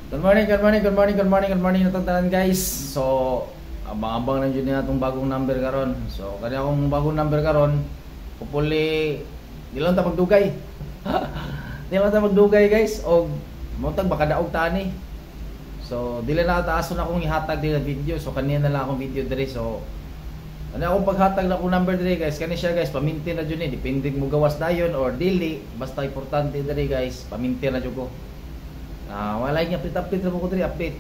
Good morning, good morning, good morning, good morning, good morning na tanan guys. So, abang-abang lang yun na itong bagong number karon. So, kanya akong bagong number karon, hopefully, di lang ta magdugay. Di lang ta magdugay guys. O, muntag baka daog tani. So, dili na taason akong ihatag dili video. So, kanina na lang akong video diri. So, kanya akong paghatag na akong number diri guys. Kani siya guys, paminti na dyan eh. Depende mo gawas dayon or dili. Basta importante diri guys, paminti na dyan ko. Wala yung update mo ko diri update.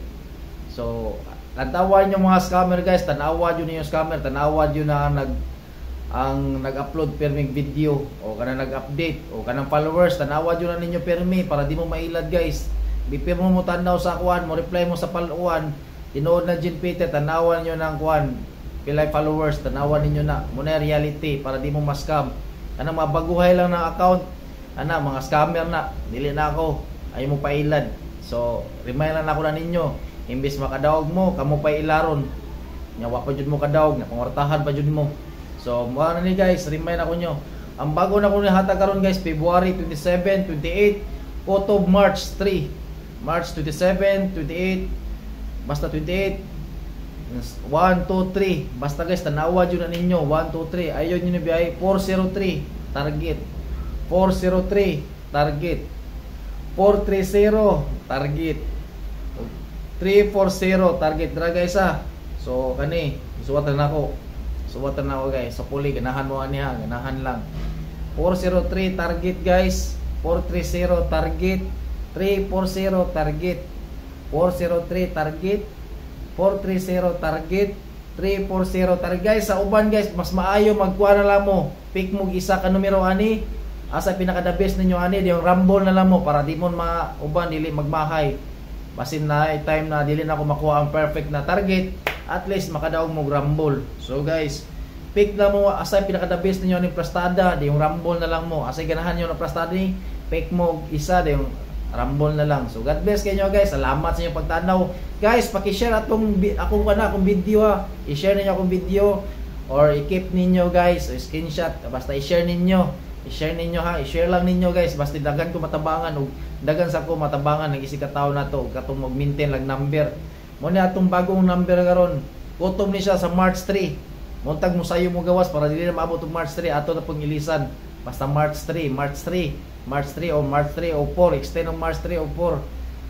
So, tantawan yung mga scammer guys, tanawa yun yung scammer, tanawa yun na nag-upload perming video o kana nag-update o kanang followers, tanawa yun na ninyo permi para di mo mailad guys. Bipir mo tanaw sa kuan, mo reply mo sa paluan, tinuod na Jin Peter, tanawan nyo ng kuan, pilay followers, tanawan ninyo na muna reality para di mo ma-scam. Kanang mga baguhay lang ng account, mga scammer na, dili na ako. Ayaw mo pailad. So, remind lang ako na ninyo. Imbis makadaog mo, kamo pa ilaron. Nyawa pa dyan mo kadaog, napangortahan pa dyan mo. So, mga na ni guys, remind ako nyo. Ang bago na ko nihatag karon guys, February 27, 28, to March 3. March 27, 28, basta 28, 1, 2, 3. Basta guys, tanawa dyan na ninyo. 1, 2, 3. Ayaw nyo na biyay. 403, target. 403, target. 430 target, 340 target dra guys ha. So kani suwatan nako guys. So puli ganahan mo aniha, ganahan lang. 403 target guys, 430 target, 340 target, 403 target, 430 target, 340 target guys. Sa uban guys, mas maayo magkuha na lang mo, pick mo isa ka numero ani. Asa pinaka-the best ninyo ani, yung rumble na lang mo para di mo mauban dili magmahay. Basin na time na dili na ako makuha ang perfect na target, at least makadaog mo rumble. So guys, pick na mo asa pinaka-the best ninyo ni plastada, di yung rumble na lang mo. Asa ganahan niyo na plastada ni, pick mo isa di yung rumble na lang. So God bless kayo guys. Salamat sa inyong pagtanaw. Guys, paki-share akong video ha. I-share niyo akong video or i-keep ninyo guys, o screenshot basta i-share ninyo. I-share ninyo ha, i-share lang ninyo guys. Basta dagan ko matabangan o dagan sa ko matabangan ng isig kataw na to katong mag-maintain lang number. Mo ni atong bagong number karon. Kutom ni siya sa March 3. Muntag mo sayo mo gawas para dili na maabot og March 3 ato na pong ilisan. Basta March 3 o March 3 o 4, extend ng March 3 o 4.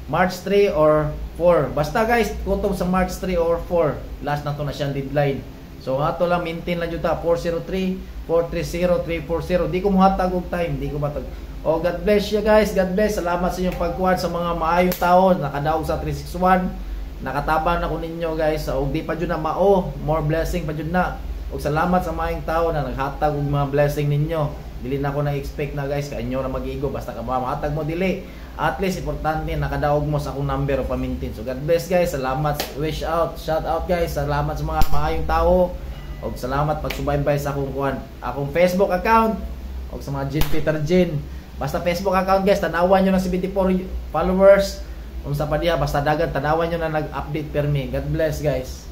March 3 or 4. Basta guys, kutom sa March 3 or 4. Last na to na siyang deadline. So ato lang maintain lang jud ta 403 430 340. Di ko muhatag og time, di ko matag. Oh, God bless you guys. God bless. Salamat sa inyong pagkuhan sa mga maayong tao nakadaog sa 361. Nakatabang na ko ninyo guys. Og di pa jud na mao, more blessing pa jud na. Og salamat sa maayong tao na naghatag og mga blessing ninyo. Dili na ko na expect na guys kainyo na mag-igo basta ka mahatag mo dili. At least importante nakadaog mo sa akong number o pamintin. So God bless guys. Salamat. Wish out, shout out guys. Salamat sa mga maayong tao. Og salamat pagsubaybay sa akong Facebook account og sa mga Jin Peter Jin. Basta Facebook account guys, tanawan nyo na 74 followers. Unsa pa diha basta dagan tanawan nyo na nag-update permi. God bless guys.